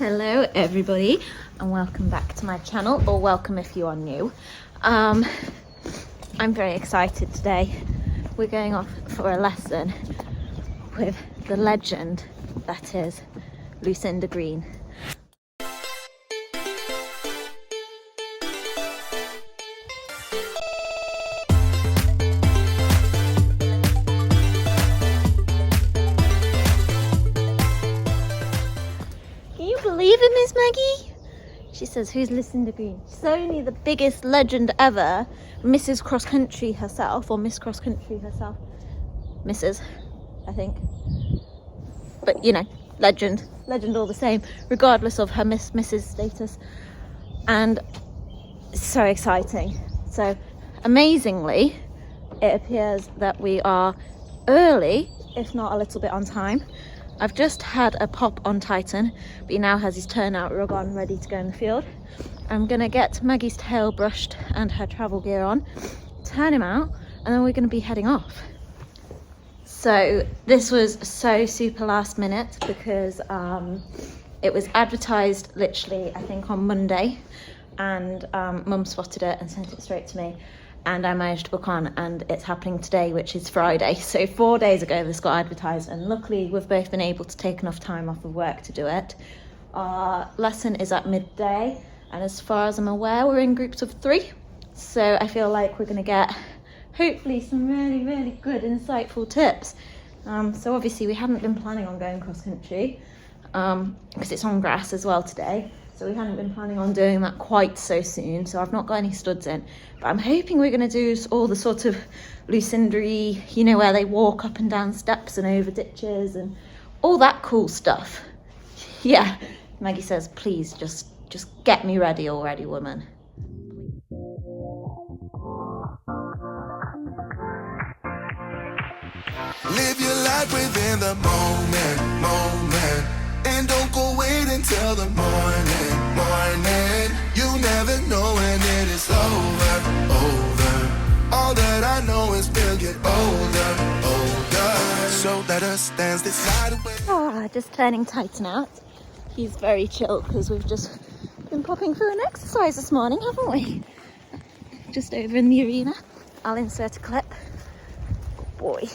Hello everybody and welcome back to my channel, or welcome if you are new. I'm very excited today. We're going off for a lesson with the legend that is Lucinda Green. Can you believe it, Miss Maggie? She says, who's Lucinda Green? She's only the biggest legend ever. Mrs. Cross Country herself, or Miss Cross Country herself. Mrs. I think. But you know, legend all the same, regardless of her Mrs. status. And it's so exciting. So amazingly, it appears that we are early, if not a little bit on time. I've just had a pop on Titan, but he now has his turnout rug on, ready to go in the field. I'm gonna get Maggie's tail brushed and her travel gear on, turn him out, and then we're gonna be heading off. So this was so super last minute because it was advertised literally, I think, on Monday, and Mum spotted it and sent it straight to me. And I managed to book on, and it's happening today, which is Friday. So 4 days ago this got advertised, and luckily we've both been able to take enough time off of work to do it. Our lesson is at midday, and as far as I'm aware, we're in groups of 3. So I feel like we're gonna get hopefully some really good insightful tips. So obviously we hadn't been planning on going cross country because it's on grass as well today. So we hadn't been planning on doing that quite so soon, so I've not got any studs in. But I'm hoping we're going to do all the sort of Lucinda-y, you know, where they walk up and down steps and over ditches and all that cool stuff. Yeah, Maggie says, please just get me ready already, woman. Live your life within the moment. And don't go wait until the morning. You never know when it is over. All that I know is we'll get older. So let us dance this night away. Oh, just turning Titan out. He's very chill because we've just been popping through an exercise this morning, haven't we? Just over in the arena. I'll insert a clip. Good boy.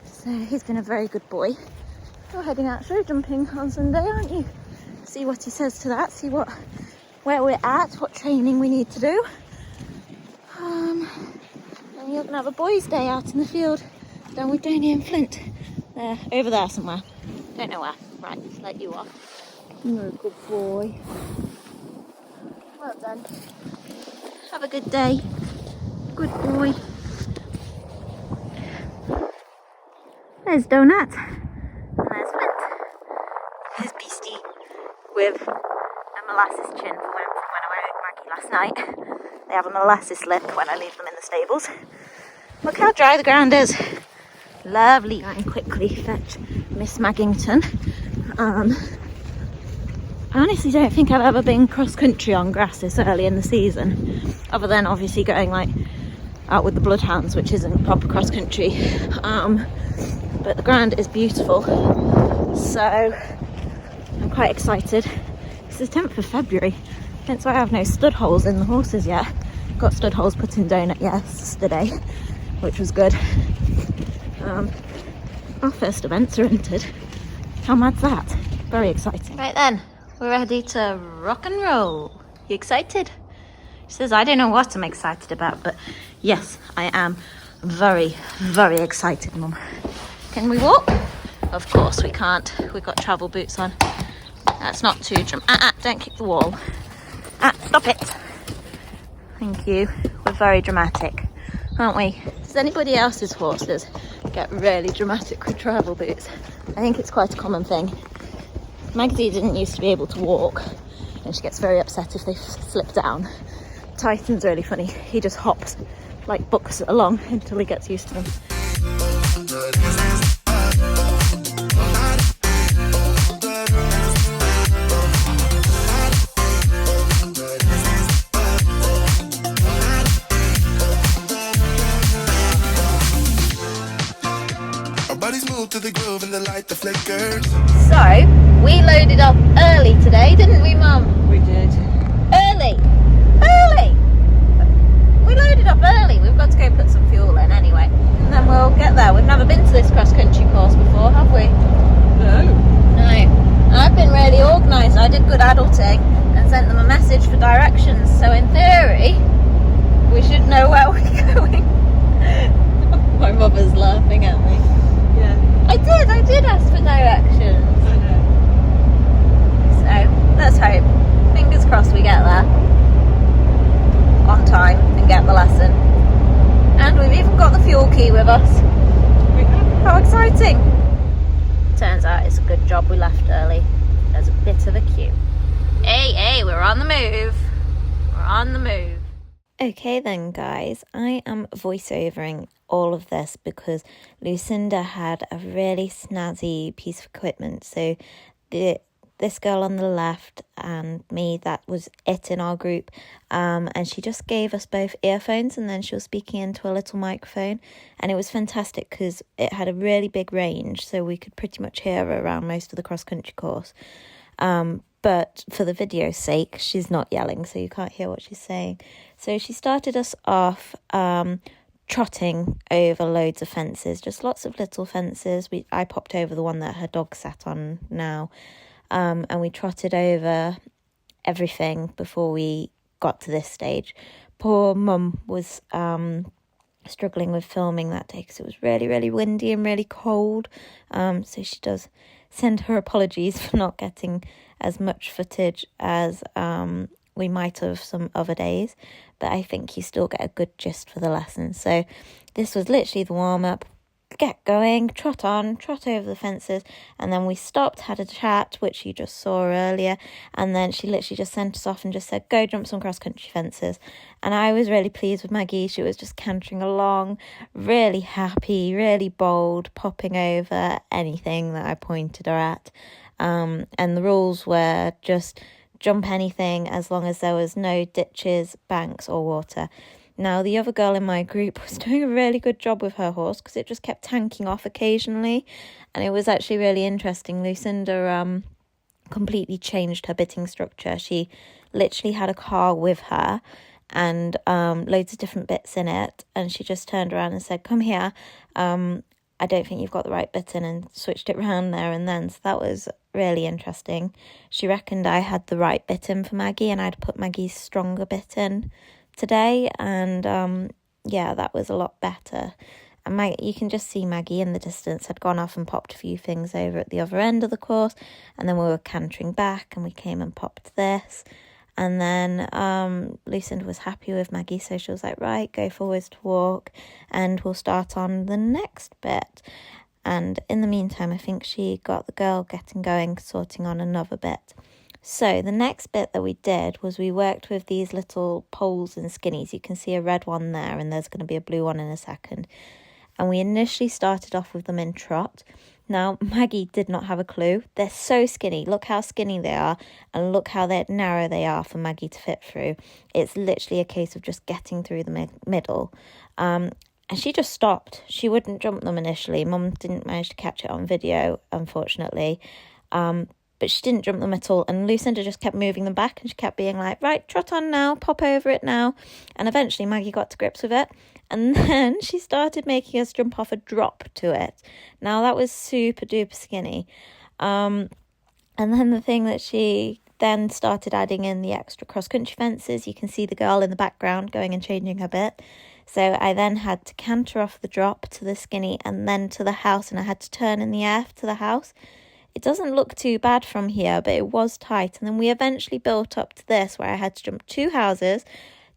So he's been a very good boy. You're heading out show jumping on Sunday, aren't you? See what he says to that, see where we're at, what training we need to do. And you're gonna have a boys' day out in the field down with Janie and Flint. There, over there somewhere. Don't know where. Right, let you off. You're a good boy. Well done. Have a good day. Good boy. There's Donut. And there's Flint. His beastie with a molasses chin from when I went with Maggie last night. They have a molasses lip when I leave them in the stables. Look how dry the ground is. Lovely. I quickly fetch Miss Maggington. I honestly don't think I've ever been cross country on grass this early in the season, other than obviously going like out with the bloodhounds, which isn't proper cross country. But the ground is beautiful, so I'm quite excited. It's the 10th of February, hence why I have no stud holes in the horses yet. Got stud holes put in Donut yesterday, which was good. Our first events are entered. How mad's that? Very exciting. Right then, we're ready to rock and roll. You excited? She says, I don't know what I'm excited about, but yes, I am very excited, Mum. Can we walk? Of course we can't. We've got travel boots on. That's not too don't kick the wall. Stop it. Thank you. We're very dramatic, aren't we? Does anybody else's horses get really dramatic with travel boots? I think it's quite a common thing. Maggie didn't used to be able to walk, and she gets very upset if they slip down. Titan's really funny. He just hops, like books along until he gets used to them. To the groove and the light that flickers. So we loaded up good adulting and sent them a message for directions. So in theory, we should know where we're going. My mother's laughing at me. Yeah. I did ask for directions. I know. So let's hope. Fingers crossed we get there on time and get the lesson. And we've even got the fuel key with us. We have. How exciting! Turns out it's a good job we left early. There's a bit of a queue. Hey, we're on the move. We're on the move. Okay then, guys, I am voiceovering all of this because Lucinda had a really snazzy piece of equipment. So this girl on the left and me, that was it in our group, and she just gave us both earphones and then she was speaking into a little microphone, and it was fantastic because it had a really big range, so we could pretty much hear her around most of the cross-country course. But for the video's sake, she's not yelling, so you can't hear what she's saying. So she started us off trotting over loads of fences, just lots of little fences. I popped over the one that her dog sat on now, and we trotted over everything before we got to this stage. Poor mum was struggling with filming that day because it was really, really windy and really cold. So she does send her apologies for not getting as much footage as we might have some other days, but I think you still get a good gist for the lesson. So this was literally the warm-up. Get going, trot on, trot over the fences, and then we stopped, had a chat, which you just saw earlier, and then she literally just sent us off and just said, go jump some cross-country fences. And I was really pleased with Maggie. She was just cantering along, really happy, really bold, popping over anything that I pointed her at. And the rules were just jump anything as long as there was no ditches, banks or water. Now, the other girl in my group was doing a really good job with her horse because it just kept tanking off occasionally, and it was actually really interesting. Lucinda completely changed her bitting structure. She literally had a car with her and loads of different bits in it, and she just turned around and said, come here, I don't think you've got the right bit in, and switched it round there and then. So that was really interesting. She reckoned I had the right bit in for Maggie and I'd put Maggie's stronger bit in today, and yeah, that was a lot better. And you can just see Maggie in the distance had gone off and popped a few things over at the other end of the course, and then we were cantering back and we came and popped this, and then Lucinda was happy with Maggie, so she was like, right, go forwards to walk and we'll start on the next bit. And in the meantime, I think she got the girl getting going, sorting on another bit. So the next bit that we did was we worked with these little poles and skinnies. You can see a red one there and there's going to be a blue one in a second. And we initially started off with them in trot. Now, Maggie did not have a clue. They're so skinny. Look how skinny they are and look how narrow they are for Maggie to fit through. It's literally a case of just getting through the middle. And she just stopped. She wouldn't jump them initially. Mum didn't manage to catch it on video, unfortunately. But she didn't jump them at all, and Lucinda just kept moving them back, and she kept being like, right, trot on now, pop over it now. And eventually Maggie got to grips with it, and then she started making us jump off a drop to it. Now that was super duper skinny. And then the thing that she then started adding in the extra cross-country fences. You can see the girl in the background going and changing her bit. So I then had to canter off the drop to the skinny and then to the house, and I had to turn in the air to the house. It doesn't look too bad from here, but it was tight. And then we eventually built up to this where I had to jump 2 houses,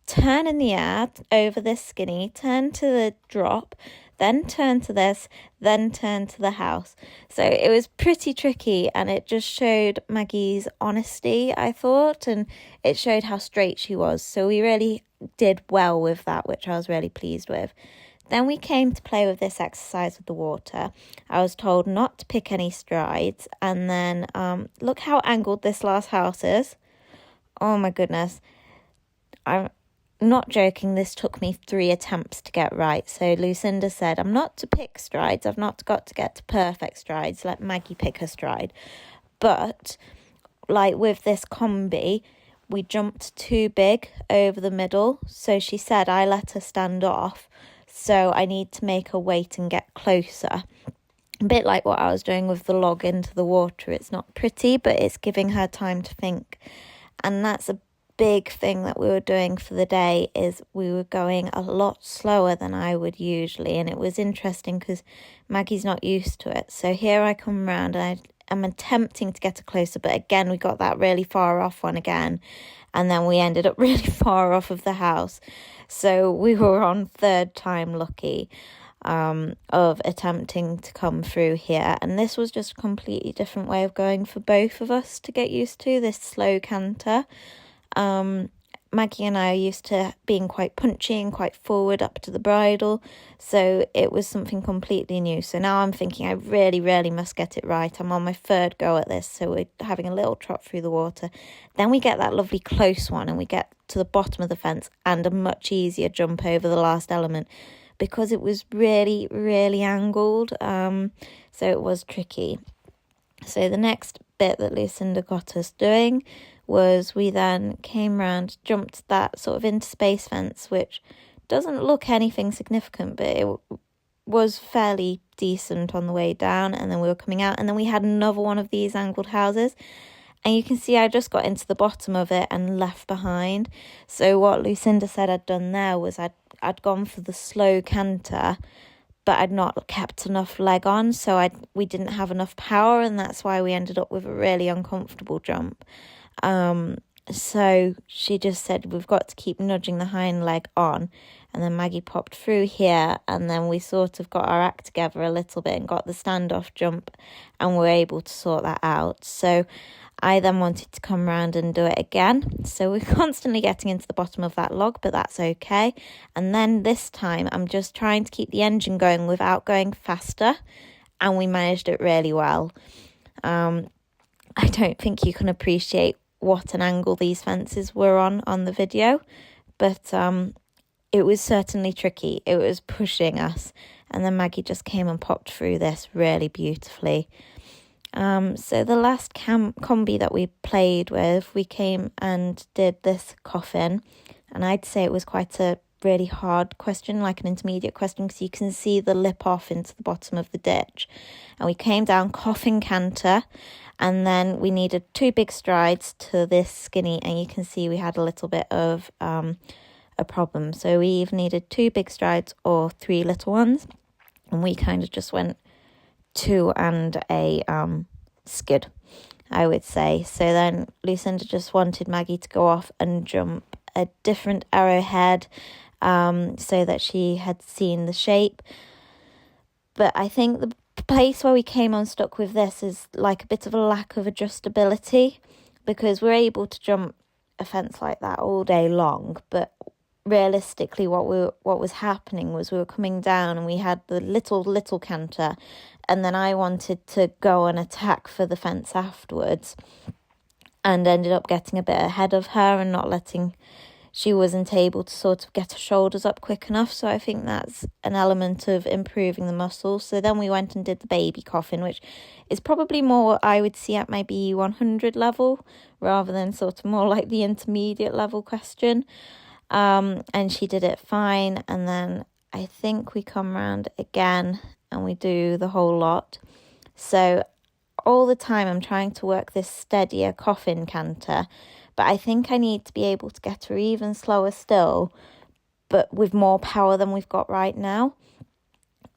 turn in the air over this skinny, turn to the drop, then turn to this, then turn to the house. So it was pretty tricky, and it just showed Maggie's honesty, I thought, and it showed how straight she was. So we really did well with that, which I was really pleased with. Then we came to play with this exercise with the water. I was told not to pick any strides. And then look how angled this last house is. Oh my goodness. I'm not joking. This took me 3 attempts to get right. So Lucinda said, I'm not to pick strides. I've not got to get to perfect strides. Let Maggie pick her stride. But like with this combi, we jumped too big over the middle. So she said I let her stand off. So I need to make her wait and get closer. A bit like what I was doing with the log into the water. It's not pretty, but it's giving her time to think. And that's a big thing that we were doing for the day, is we were going a lot slower than I would usually. And it was interesting because Maggie's not used to it. So here I come round and I'm attempting to get her closer. But again, we got that really far off one again. And then we ended up really far off of the house. So we were on third time lucky of attempting to come through here. And this was just a completely different way of going for both of us to get used to, this slow canter. Maggie and I are used to being quite punchy and quite forward up to the bridle, so it was something completely new. So now I'm thinking I really must get it right. I'm on my third go at this, so we're having a little trot through the water. Then we get that lovely close one and we get to the bottom of the fence, and a much easier jump over the last element because it was really angled, so it was tricky. So the next bit that Lucinda got us doing was we then came round, jumped that sort of interspace fence, which doesn't look anything significant, but it was fairly decent on the way down. And then we were coming out, and then we had another one of these angled houses. And you can see I just got into the bottom of it and left behind. So what Lucinda said I'd done there was I'd gone for the slow canter, but I'd not kept enough leg on, so we didn't have enough power, and that's why we ended up with a really uncomfortable jump. So she just said we've got to keep nudging the hind leg on, and then Maggie popped through here, and then we sort of got our act together a little bit and got the standoff jump, and were able to sort that out. So I then wanted to come round and do it again. So we're constantly getting into the bottom of that log, but that's okay. And then this time I'm just trying to keep the engine going without going faster, and we managed it really well. I don't think you can appreciate what an angle these fences were on the video, but it was certainly tricky. It was pushing us, and then Maggie just came and popped through this really beautifully. So the last combi that we played with, we came and did this coffin, and I'd say it was quite a really hard question, like an intermediate question, because you can see the lip off into the bottom of the ditch. And we came down coffin canter, and then we needed 2 big strides to this skinny, and you can see we had a little bit of a problem. So we either needed 2 big strides or 3 little ones, and we kind of just went 2 and a skid, I would say. So then Lucinda just wanted Maggie to go off and jump a different arrowhead, so that she had seen the shape. But I think the place where we came unstuck with this is like a bit of a lack of adjustability, because we're able to jump a fence like that all day long, but realistically what was happening was we were coming down and we had the little canter, and then I wanted to go and attack for the fence afterwards, and ended up getting a bit ahead of her and not letting, she wasn't able to sort of get her shoulders up quick enough. So I think that's an element of improving the muscles. So then we went and did the baby coffin, which is probably more what I would see at my B100 level, rather than sort of more like the intermediate level question. And she did it fine. And then I think we come round again and we do the whole lot. So all the time I'm trying to work this steadier coffin canter, but I think I need to be able to get her even slower still, but with more power than we've got right now.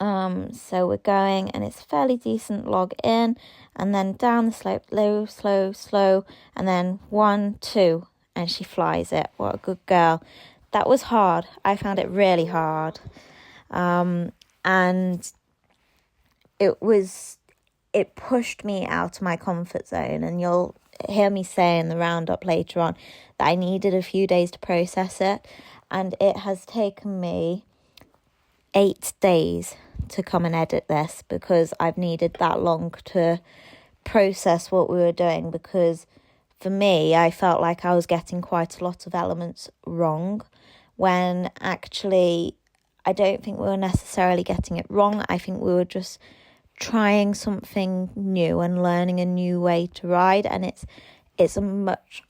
So we're going, and it's fairly decent log in, and then down the slope, low, slow, and then 1, 2, and she flies it. What a good girl. That was hard. I found it really hard. And it pushed me out of my comfort zone, and you'll hear me say in the roundup later on that I needed a few days to process it, and it has taken me 8 days to come and edit this, because I've needed that long to process what we were doing, because for me I felt like I was getting quite a lot of elements wrong, when actually I don't think we were necessarily getting it wrong. I think we were just trying something new and learning a new way to ride, and it's a much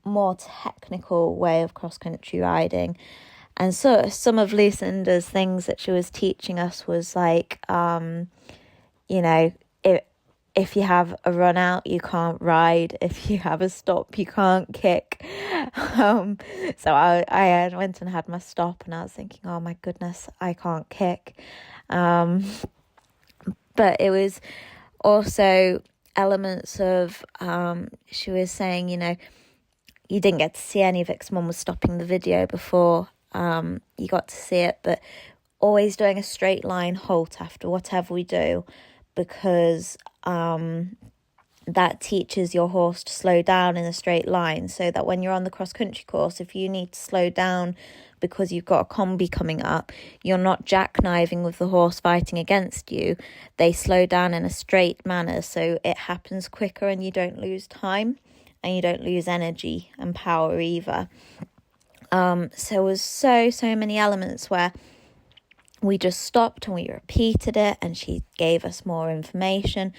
more technical way of cross-country riding. And so some of Lucinda's things that she was teaching us was like you know, if you have a run out, you can't ride. If you have a stop, you can't kick. So I went and had my stop, and I was thinking, oh my goodness, I can't kick. But it was also elements of, she was saying, you know, you didn't get to see any of it because Mum was stopping the video before you got to see it, but always doing a straight line halt after whatever we do, because that teaches your horse to slow down in a straight line, so that when you're on the cross-country course, if you need to slow down because you've got a combi coming up, you're not jackknifing with the horse fighting against you. They slow down in a straight manner, so it happens quicker and you don't lose time and you don't lose energy and power either. So there was so many elements where we just stopped and we repeated it, and she gave us more information,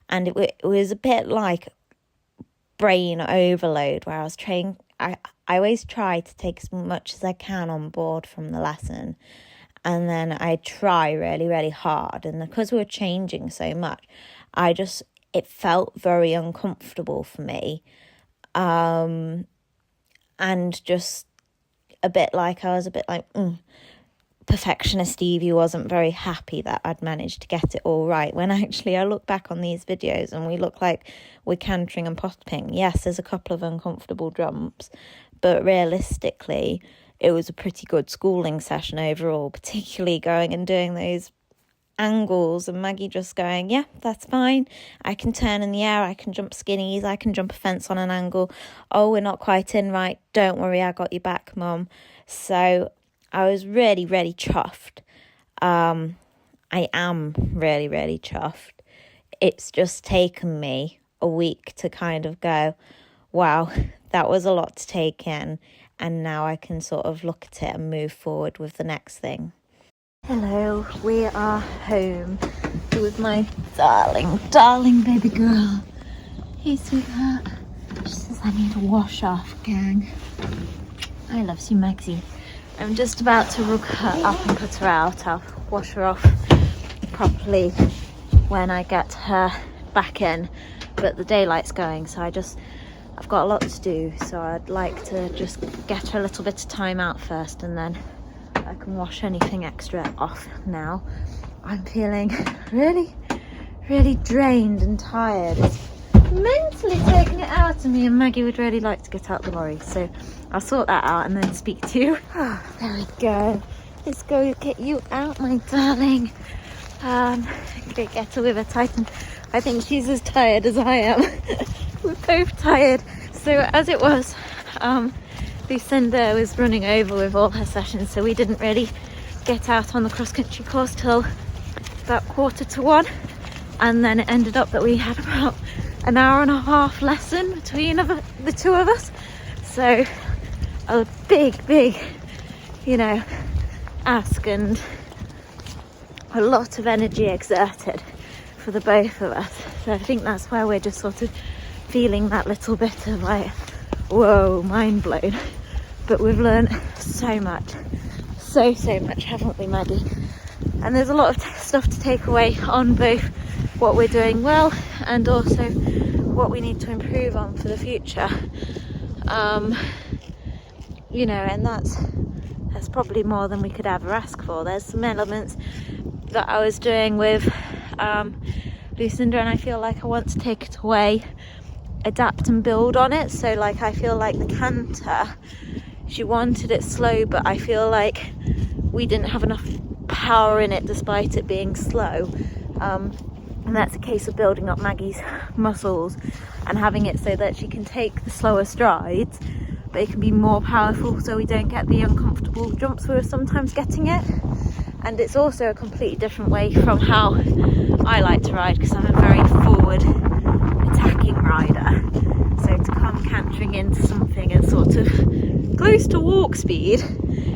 and it was a bit like brain overload, where I always try to take as much as I can on board from the lesson, and then I try really, really hard. And because we were changing so much, it felt very uncomfortable for me, and just a bit like perfectionist Evie wasn't very happy that I'd managed to get it all right, when actually I look back on these videos and we look like we're cantering and popping. Yes, there's a couple of uncomfortable jumps, but realistically it was a pretty good schooling session overall, particularly going and doing those angles and Maggie just going, yeah, that's fine, I can turn in the air, I can jump skinnies, I can jump a fence on an angle, oh, we're not quite in right, don't worry, I got you back, Mum. So I was really, really chuffed. I am really, really chuffed. It's just taken me a week to kind of go, wow, that was a lot to take in, and now I can sort of look at it and move forward with the next thing. Hello, we are home with my darling baby girl. Hey, sweetheart. She says I need to wash off, gang. I love you, Maxie. I'm just about to rug her up and put her out. I'll wash her off properly when I get her back in, but the daylight's going, so I've got a lot to do, so I'd like to just get her a little bit of time out first, and then I can wash anything extra off now. I'm feeling really, really drained and tired. It's mentally taking it out of me, and Maggie would really like to get out the lorry, so I'll sort that out and then speak to you. Oh, there we go. Let's go get you out, my darling. Get her with her Titan. I think she's as tired as I am. We're both tired. So as it was, Lucinda was running over with all her sessions, so we didn't really get out on the cross-country course till about 1:45, and then it ended up that we had about an hour and a half lesson between the two of us. So a big, you know, ask, and a lot of energy exerted for the both of us. So I think that's where we're just sort of feeling that little bit of like, whoa, mind blown. But we've learned so much, so much, haven't we, Maggie? And there's a lot of stuff to take away on both what we're doing well and also what we need to improve on for the future. You know, and that's probably more than we could ever ask for. There's some elements that I was doing with Lucinda, and I feel like I want to take it away, adapt and build on it. So like, I feel like the canter, she wanted it slow, but I feel like we didn't have enough power in it despite it being slow. And that's a case of building up Maggie's muscles and having it so that she can take the slower strides, but it can be more powerful, so we don't get the uncomfortable jumps we were sometimes getting it. And it's also a completely different way from how I like to ride, because I'm a very forward attacking rider. So to come cantering into something at sort of close to walk speed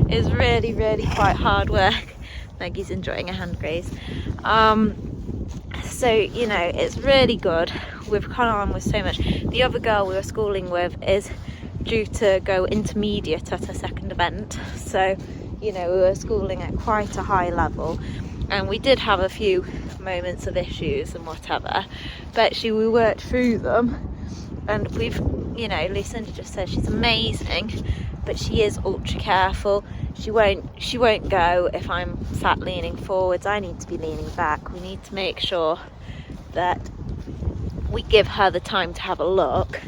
is really, really quite hard work. Maggie's enjoying a hand graze. So, you know, it's really good. We've gone on with so much. The other girl we were schooling with is due to go intermediate at her second event. So, you know, we were schooling at quite a high level. And we did have a few moments of issues and whatever, but we worked through them, and we've, you know, Lucinda just says she's amazing, but she is ultra careful. She won't go if I'm sat leaning forwards. I need to be leaning back. We need to make sure that we give her the time to have a look,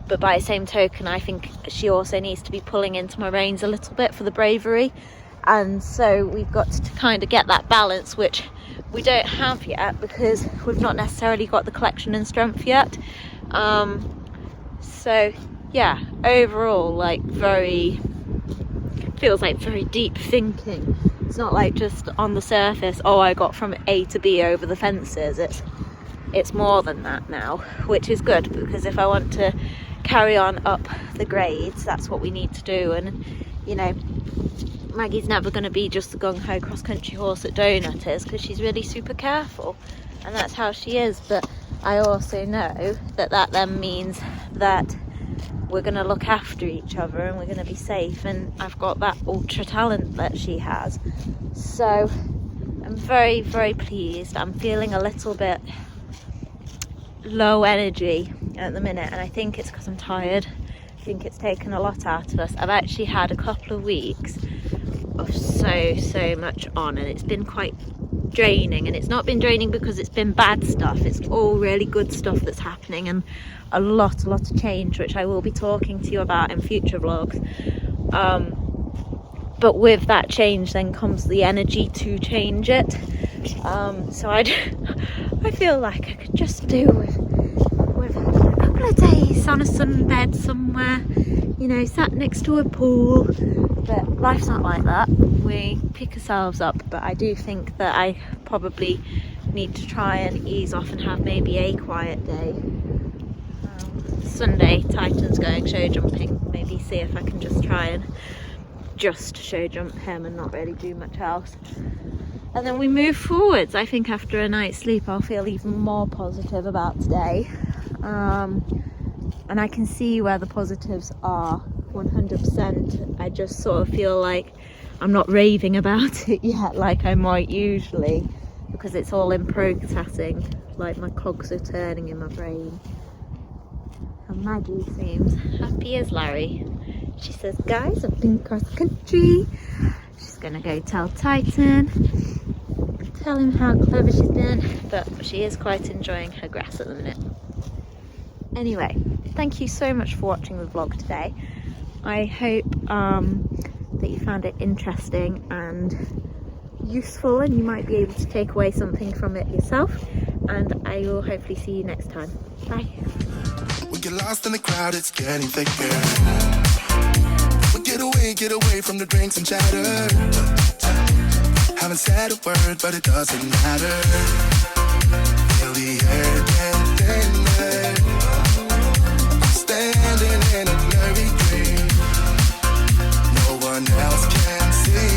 but by the same token, I think she also needs to be pulling into my reins a little bit for the bravery. And so we've got to kind of get that balance, which we don't have yet because we've not necessarily got the collection and strength yet. So yeah, overall, like, feels like very deep thinking. It's not like just on the surface, oh, I got from A to B over the fences. It's more than that now, which is good, because if I want to carry on up the grades, that's what we need to do. And you know, Maggie's never going to be just the gung-ho cross-country horse that Donut is, because she's really super careful, and that's how she is. But I also know that that then means that we're going to look after each other and we're going to be safe, and I've got that ultra talent that she has. So I'm very, very pleased. I'm feeling a little bit low energy at the minute, and I think it's because I'm tired. I think it's taken a lot out of us. I've actually had a couple of weeks of so much on, and it's been quite draining. And it's not been draining because it's been bad stuff. It's all really good stuff that's happening, and a lot of change, which I will be talking to you about in future vlogs. But with that change then comes the energy to change it. So I feel like I could just do with a couple of days on a sunbed somewhere, you know, sat next to a pool. But life's not like that. We pick ourselves up. But I do think that I probably need to try and ease off and have maybe a quiet day. Sunday, Titan's going show jumping. Maybe see if I can just try and just show jump him and not really do much else. And then we move forwards. I think after a night's sleep I'll feel even more positive about today. And I can see where the positives are 100%. I just sort of feel like I'm not raving about it yet like I might usually, because it's all in processing, like my cogs are turning in my brain. And Maggie seems happy as Larry. She says, guys, I've been cross country. She's gonna go tell Titan, tell him how clever she's been, but she is quite enjoying her grass at the minute. Anyway, thank you so much for watching the vlog today. I hope that you found it interesting and useful, and you might be able to take away something from it yourself. And I will hopefully see you next time. Bye. We get lost in the crowd, it's getting thicker. We get away from the drinks and chatter. Haven't said a word, but it doesn't matter. Feel the air get thinner. Standing in a blurry dream. No one else can see